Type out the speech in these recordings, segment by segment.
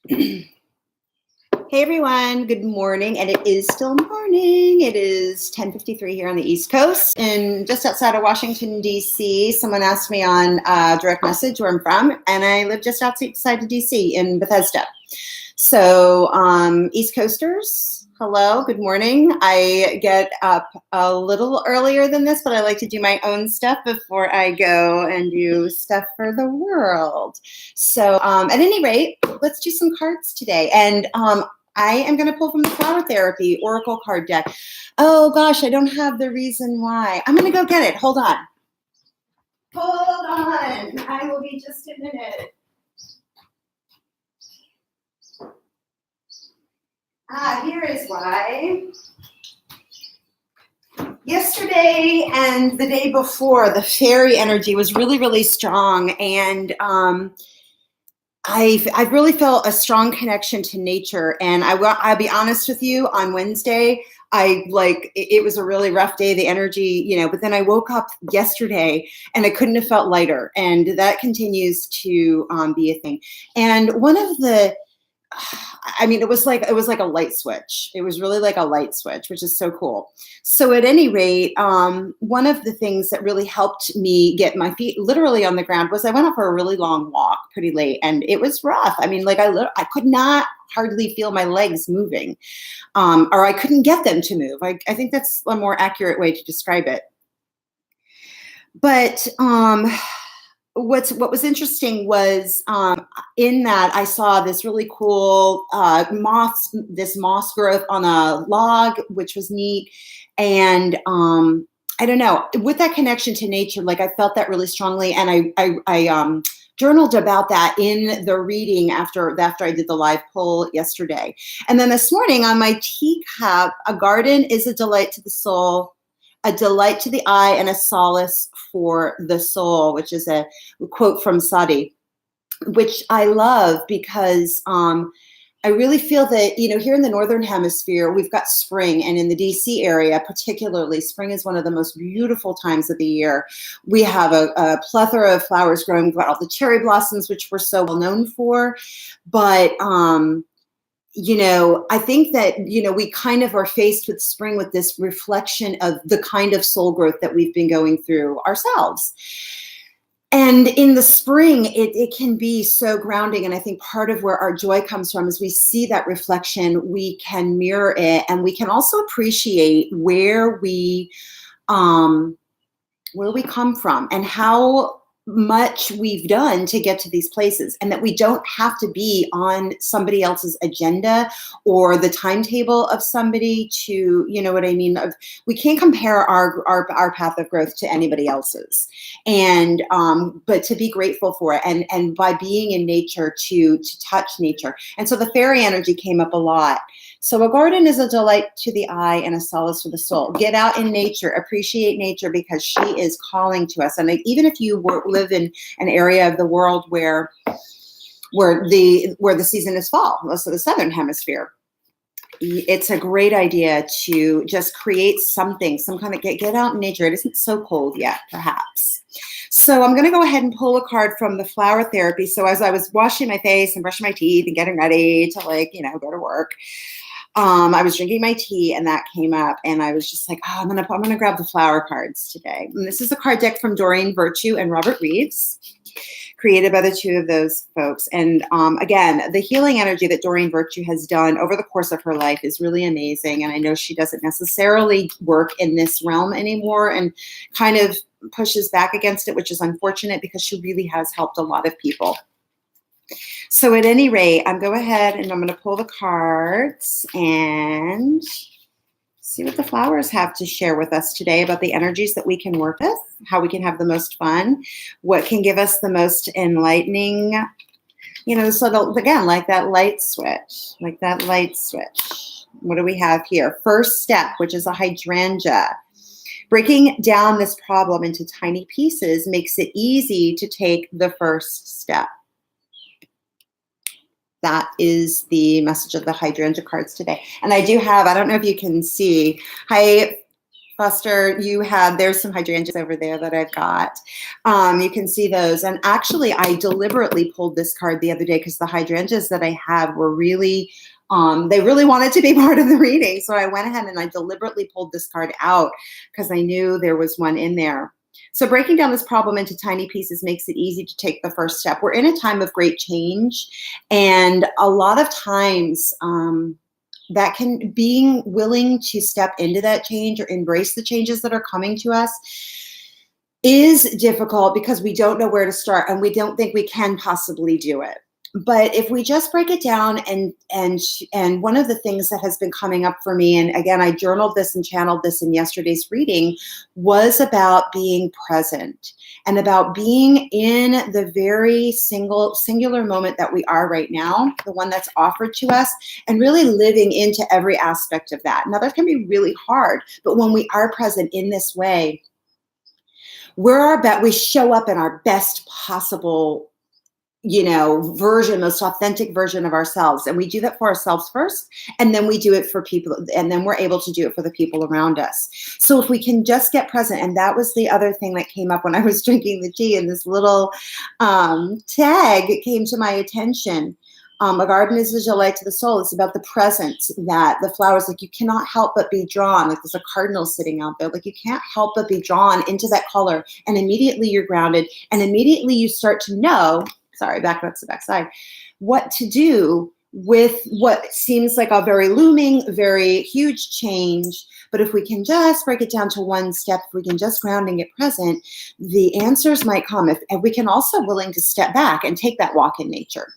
Hey everyone, good morning, and it is still morning. It is 10:53 here on the East Coast, and just outside of Washington, D.C. Someone asked me on direct message where I'm from, and I live just outside of D.C. in Bethesda. So East Coasters, hello, good morning. I get up a little earlier than this, but I like to do my own stuff before I go and do stuff for the world. So at any rate, let's do some cards today. And I am going to pull from the Flower Therapy Oracle card deck. Oh gosh, I don't have the reason why. I'm going to go get it. Hold on. Hold on. I will be just a minute. Here is why. Yesterday and the day before, the fairy energy was really, really strong, and I really felt a strong connection to nature. And I'll be honest with you, on Wednesday, it was a really rough day, the energy, but then I woke up yesterday and I couldn't have felt lighter. And that continues to be a thing. And one of the, it was like a light switch. It was really like a light switch, which is so cool. So at any rate, one of the things that really helped me get my feet literally on the ground was I went out for a really long walk pretty late, and it was rough. I could not hardly feel my legs moving, or I couldn't get them to move. I think that's a more accurate way to describe it. But what was interesting was in that I saw this really cool moss growth on a log, which was neat. And I don't know, with that connection to nature, like I felt that really strongly. And I journaled about that in the reading after I did the live poll yesterday. And then this morning on my teacup, a garden is a delight to the soul, a delight to the eye, and a solace for the soul, which is a quote from Sadi, which I love because I really feel that, here in the Northern Hemisphere, we've got spring, and in the DC area particularly, spring is one of the most beautiful times of the year. We have a plethora of flowers growing. We've got all the cherry blossoms, which we're so well known for, but I think that, we kind of are faced with spring with this reflection of the kind of soul growth that we've been going through ourselves. And in the spring, it can be so grounding. And I think part of where our joy comes from is we see that reflection, we can mirror it, and we can also appreciate where we come from and how much we've done to get to these places, and that we don't have to be on somebody else's agenda or the timetable of somebody to, we can't compare our path of growth to anybody else's. And but to be grateful for it, and by being in nature to touch nature. And so the fairy energy came up a lot. So a garden is a delight to the eye and a solace for the soul. Get out in nature, appreciate nature, because she is calling to us. And even if you live in an area of the world where the season is fall, most of the Southern Hemisphere, it's a great idea to just create something, some kind of get out in nature. It isn't so cold yet, perhaps. So I'm going to go ahead and pull a card from the Flower Therapy. So as I was washing my face and brushing my teeth and getting ready to go to work, I was drinking my tea, and that came up, and I was just like, I'm gonna grab the flower cards today. And this is a card deck from Doreen Virtue and Robert Reeves, created by the two of those folks. And again, the healing energy that Doreen Virtue has done over the course of her life is really amazing. And I know she doesn't necessarily work in this realm anymore, and kind of pushes back against it, which is unfortunate because she really has helped a lot of people. So at any rate, I'm going ahead and I'm going to pull the cards and see what the flowers have to share with us today about the energies that we can work with, how we can have the most fun, what can give us the most enlightening, so again, like that light switch. What do we have here? First step, which is a hydrangea. Breaking down this problem into tiny pieces makes it easy to take the first step. That is the message of the hydrangea cards today. And I don't know if you can see, I Buster, there's some hydrangeas over there that I've got. You can see those. And actually, I deliberately pulled this card the other day because the hydrangeas that I had were really, they really wanted to be part of the reading. So I went ahead and I deliberately pulled this card out because I knew there was one in there. So breaking down this problem into tiny pieces makes it easy to take the first step. We're in a time of great change. And a lot of times, being willing to step into that change or embrace the changes that are coming to us is difficult because we don't know where to start and we don't think we can possibly do it. But if we just break it down and one of the things that has been coming up for me, and again, I journaled this and channeled this in yesterday's reading, was about being present and about being in the very singular moment that we are right now, the one that's offered to us, and really living into every aspect of that. Now, that can be really hard, but when we are present in this way, we show up in our best possible version, most authentic version of ourselves. And we do that for ourselves first, and then we do it for people, and then we're able to do it for the people around us. So if we can just get present, and that was the other thing that came up when I was drinking the tea, and this little tag came to my attention. A garden is a delight to the soul. It's about the presence that the flowers, like you cannot help but be drawn, like there's a cardinal sitting out there, like you can't help but be drawn into that color, and immediately you're grounded, and immediately you start to know, that's the backside, what to do with what seems like a very looming, very huge change. But if we can just break it down to one step, if we can just ground and get present, the answers might come. And we can also willing to step back and take that walk in nature.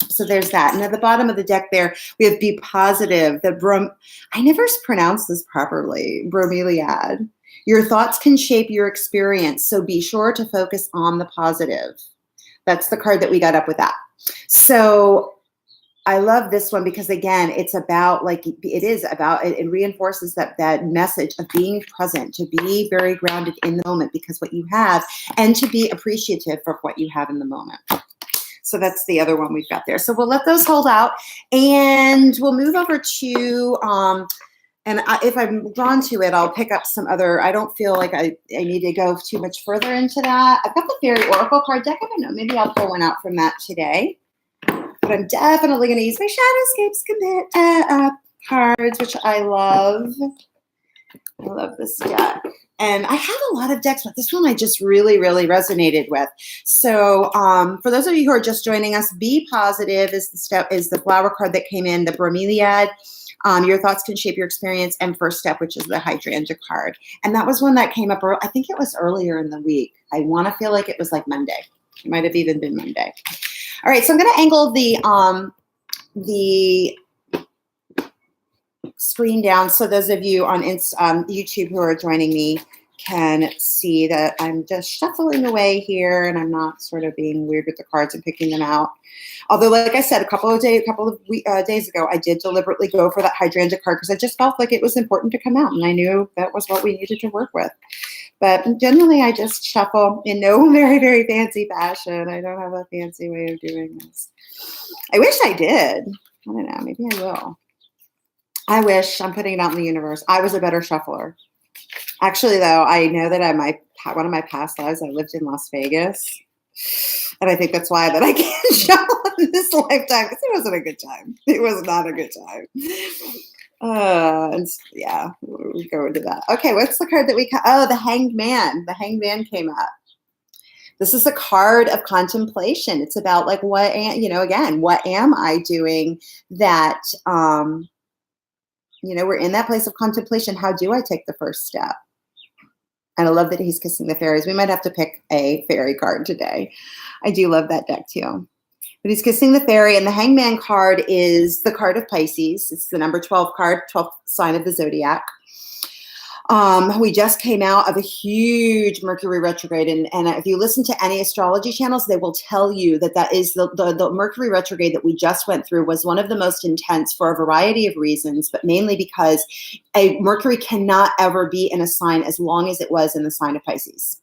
So there's that. And at the bottom of the deck there, we have Be Positive. I never pronounced this properly, bromeliad. Your thoughts can shape your experience, so be sure to focus on the positive. That's the card that we got up with that. So I love this one because, again, it reinforces that message of being present, to be very grounded in the moment because what you have, and to be appreciative for what you have in the moment. So that's the other one we've got there. So we'll let those hold out, and we'll move over to, if I'm drawn to it, I'll pick up some other. I don't feel like I need to go too much further into that. I've got the Fairy Oracle card deck. I don't know. Maybe I'll pull one out from that today. But I'm definitely going to use my Shadowscapes cards, which I love. I love this deck. And I have a lot of decks, but this one I just really, really resonated with. So for those of you who are just joining us, Be Positive is the flower card that came in, the bromeliad. Your thoughts can shape your experience, and First Step, which is the hydrangea card. And that was one that came up, I think it was earlier in the week. I want to feel like it was like Monday. It might have even been Monday. All right, so I'm going to angle the screen down so those of you on YouTube who are joining me can see that I'm just shuffling away here, and I'm not sort of being weird with the cards and picking them out. Although, like I said, a couple of days ago, I did deliberately go for that hydrangea card because I just felt like it was important to come out, and I knew that was what we needed to work with. But generally, I just shuffle in no very, very fancy fashion. I don't have a fancy way of doing this. I wish I did. I don't know. Maybe I will. I wish. I'm putting it out in the universe. I was a better shuffler. Actually, though, I know that one of my past lives, I lived in Las Vegas. And I think that's why that I can't shuffle in this lifetime, because it wasn't a good time. It was not a good time. Yeah, we'll go into that. Okay, what's the card that we got? Oh, the Hanged Man. The Hanged Man came up. This is a card of contemplation. It's about like what am I doing that, we're in that place of contemplation. How do I take the first step? And I love that he's kissing the fairies. We might have to pick a fairy card today. I do love that deck too. But he's kissing the fairy, and the Hangman card is the card of Pisces. It's the number 12 card, 12th sign of the zodiac. We just came out of a huge Mercury retrograde, and if you listen to any astrology channels, they will tell you that is the Mercury retrograde that we just went through was one of the most intense for a variety of reasons, but mainly because Mercury cannot ever be in a sign as long as it was in the sign of Pisces.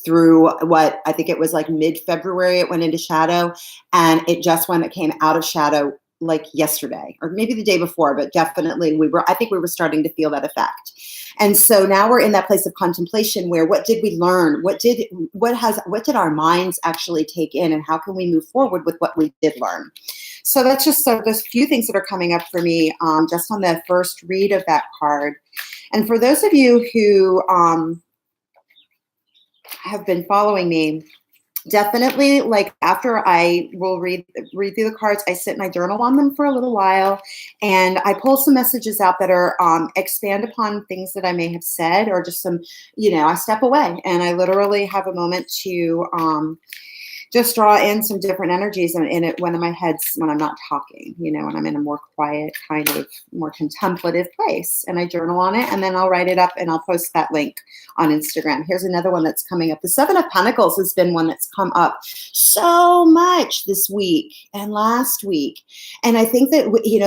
Through what I think it was like mid-February, it went into shadow, and it just when it came out of shadow like yesterday, or maybe the day before, but definitely I think we were starting to feel that effect. And so now we're in that place of contemplation where what did we learn? What did our minds actually take in, and how can we move forward with what we did learn? So that's just there's a few things that are coming up for me just on the first read of that card. And for those of you who have been following me, definitely, like, after I will read through the cards, I sit and I journal on them for a little while, and I pull some messages out that are expand upon things that I may have said, or just some, I step away and I literally have a moment to just draw in some different energies in it when I'm not talking, when I'm in a more quiet, kind of more contemplative place, and I journal on it, and then I'll write it up and I'll post that link on Instagram. Here's another one that's coming up. The Seven of Pentacles has been one that's come up so much this week and last week. And I think that,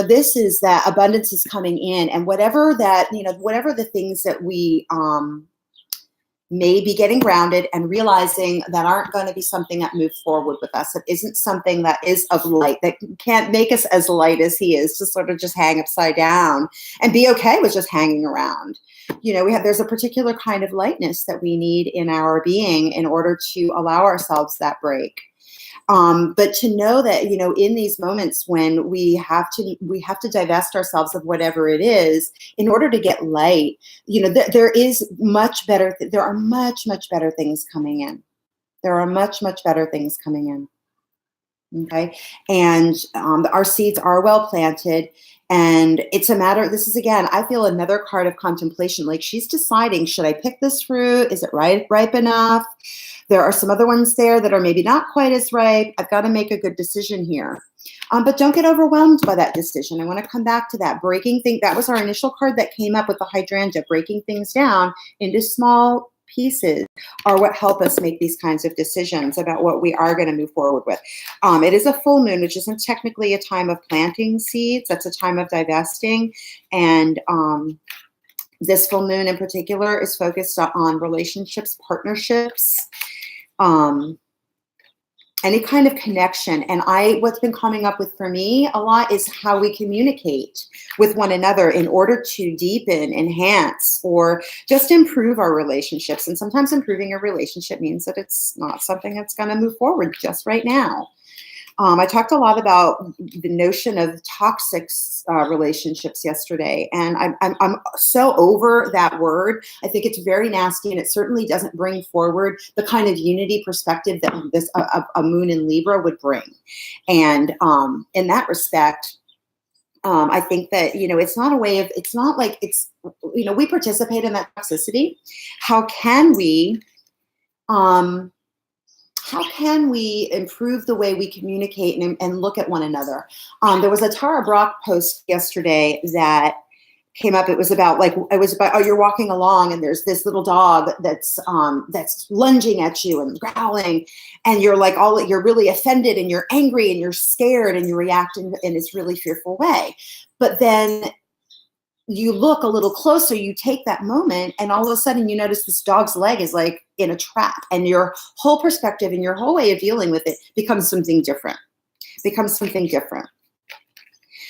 this is that abundance is coming in, and whatever the things that we, maybe getting grounded and realizing that aren't going to be something that moves forward with us. It isn't something that is of light, that can't make us as light as he is, to sort of just hang upside down and be okay with just hanging around. There's a particular kind of lightness that we need in our being in order to allow ourselves that break. But to know that, in these moments when we have to divest ourselves of whatever it is in order to get light, there are much, much better things coming in. There are much, much better things coming in. Okay. And our seeds are well planted. And it's a matter, this is, again, I feel another card of contemplation. Like, she's deciding, should I pick this fruit? Is it ripe enough? There are some other ones there that are maybe not quite as ripe. I've got to make a good decision here. But don't get overwhelmed by that decision. I want to come back to that. That was our initial card that came up with the hydrangea. Breaking things down into small pieces are what help us make these kinds of decisions about what we are going to move forward with. It is a full moon, which isn't technically a time of planting seeds. That's a time of divesting. And this full moon in particular is focused on relationships, partnerships, any kind of connection. And what's been coming up with for me a lot is how we communicate with one another in order to deepen, enhance, or just improve our relationships. And sometimes improving a relationship means that it's not something that's going to move forward just right now. I talked a lot about the notion of toxic relationships yesterday, and I'm so over that word. I think it's very nasty, and it certainly doesn't bring forward the kind of unity perspective that a moon in Libra would bring. And in that respect, I think that, it's not a way of, it's not like it's, we participate in that toxicity. How can we improve the way we communicate and look at one another? There was a Tara Brach post yesterday that came up. It was about, oh, you're walking along and there's this little dog that's lunging at you and growling, and you're like, you're really offended and you're angry and you're scared and you react in this really fearful way. But then you look a little closer, you take that moment, and all of a sudden you notice this dog's leg is like in a trap, and your whole perspective and your whole way of dealing with it becomes something different.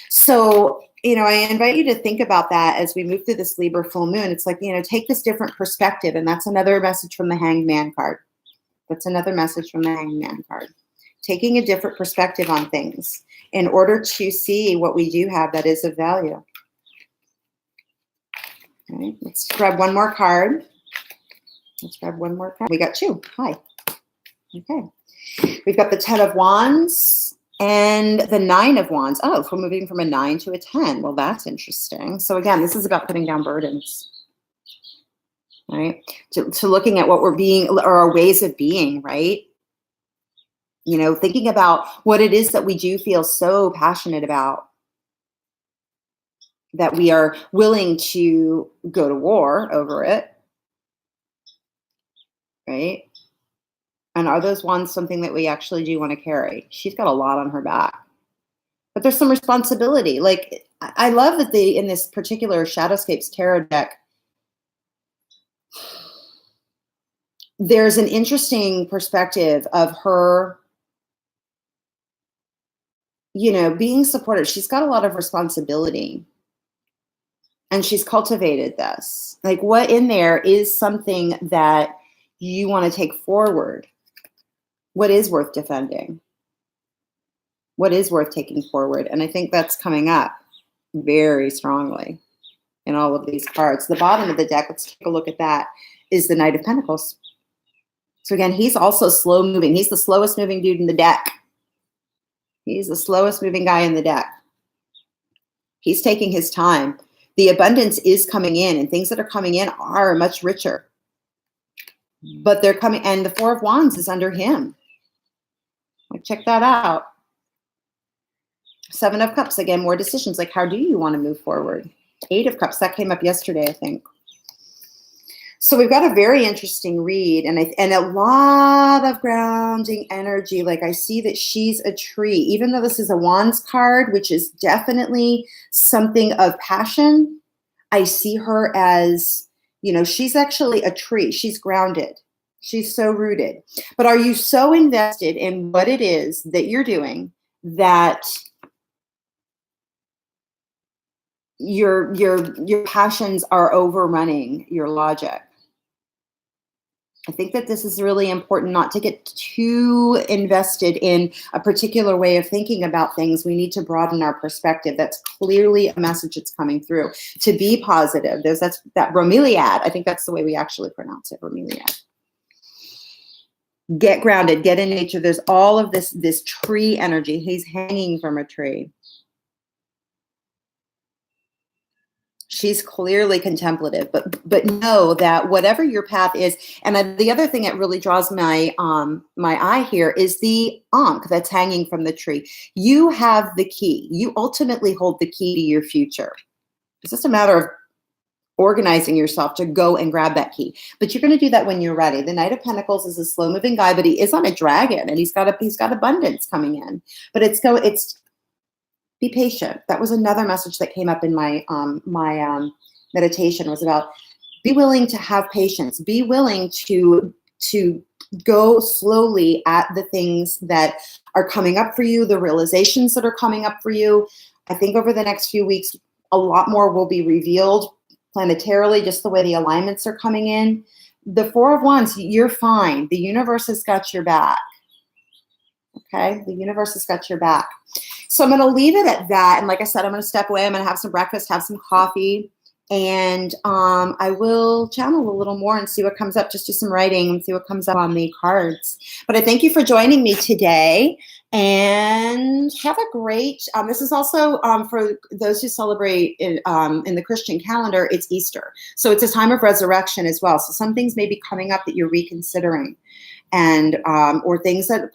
So, I invite you to think about that as we move through this Libra full moon. It's like, take this different perspective. And that's another message from the Hanged Man card. Taking a different perspective on things in order to see what we do have that is of value. Okay, let's grab one more card. We got two. Hi. Okay. We've got the 10 of Wands and the 9 of Wands. Oh, so we're moving from a 9 to a 10. Well, that's interesting. So again, this is about putting down burdens, right? To looking at what we're being, or our ways of being, right? Thinking about what it is that we do feel so passionate about, that we are willing to go to war over it, right? And are those wands something that we actually do want to carry? She's got a lot on her back, but there's some responsibility. Like, I love that in this particular Shadowscapes tarot deck, there's an interesting perspective of her being supported. She's got a lot of responsibility, and she's cultivated this. Like, what in there is something that you want to take forward? What is worth defending? What is worth taking forward? And I think that's coming up very strongly in all of these cards. The bottom of the deck, let's take a look at that, is the Knight of Pentacles. So again, he's also slow moving. He's the slowest moving dude in the deck. He's the slowest moving guy in the deck. He's taking his time. The abundance is coming in, and things that are coming in are much richer. But they're coming, and the Four of Wands is under him. Like, check that out. Seven of Cups, again, more decisions. Like, how do you want to move forward? Eight of Cups, that came up yesterday, I think. So we've got a very interesting read, and a lot of grounding energy. Like, I see that she's a tree, even though this is a Wands card, which is definitely something of passion. I see her as, she's actually a tree. She's grounded. She's so rooted. But are you so invested in what it is that you're doing that your passions are overrunning your logic? I think that this is really important, not to get too invested in a particular way of thinking about things. We need to broaden our perspective. That's clearly a message that's coming through. To be positive. There's that bromeliad. I think that's the way we actually pronounce it, bromeliad. Get grounded, get in nature. There's all of this tree energy. He's hanging from a tree. She's clearly contemplative, but know that whatever your path is, and the other thing that really draws my eye here is the Ankh that's hanging from the tree. You have the key. You ultimately hold the key to your future. It's just a matter of organizing yourself to go and grab that key. But you're going to do that when you're ready. The Knight of Pentacles is a slow-moving guy, but he is on a dragon, and he's got abundance coming in. But it's be patient. That was another message that came up in my meditation, was about be willing to have patience. Be willing to go slowly at the things that are coming up for you, the realizations that are coming up for you. I think over the next few weeks, a lot more will be revealed planetarily, just the way the alignments are coming in. The Four of Wands, you're fine. The universe has got your back. Okay, the universe has got your back. So I'm going to leave it at that. And like I said, I'm going to step away. I'm going to have some breakfast, have some coffee, and I will channel a little more and see what comes up. Just do some writing and see what comes up on the cards. But I thank you for joining me today, and have a great, this is also for those who celebrate in the Christian calendar, it's Easter. So it's a time of resurrection as well. So some things may be coming up that you're reconsidering. And or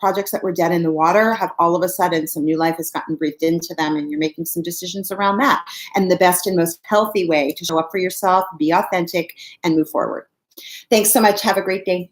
projects that were dead in the water have all of a sudden some new life has gotten breathed into them, and you're making some decisions around that. And the best and most healthy way to show up for yourself, be authentic, and move forward. Thanks so much. Have a great day.